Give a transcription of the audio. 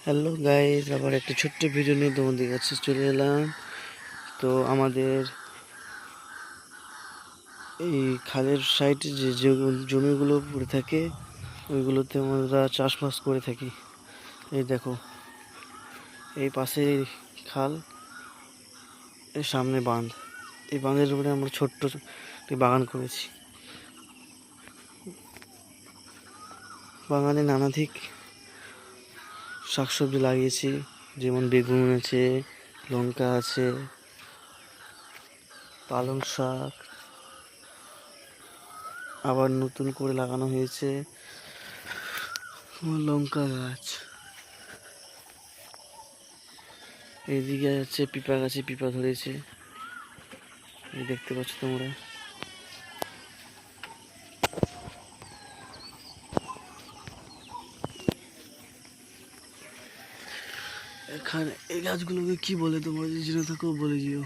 Hello guys, আবার একটা ছোট্ট ভিডিও নিয়ে তোমাদের কাছে চলে এলাম। তো আমাদের এই খালের সাইডে যে জমিগুলো পড়ে থাকে ওইগুলোতে আমরা চাষবাস করে থাকি। এই দেখো, এই পাশে খাল, এর সামনে বাঁধ। এই বাঁধের উপরে আমরা ছোট্ট একটি বাগান করেছি। বাগানে নানাধিক শাকসবজি লাগিয়েছি, যেমন বেগুন আছে, লঙ্কা আছে, পালং শাক, আবার নতুন করে লাগানো হয়েছে লঙ্কা গাছ। এইদিকে আছে পিঁপা গাছে পিঁপা ধরেছে, এই দেখতে পাচ্ছ তোমরা। এখানে এই গাছগুলোকে কি বলে তোমরা যদি জেনে থাকো বলে দিও।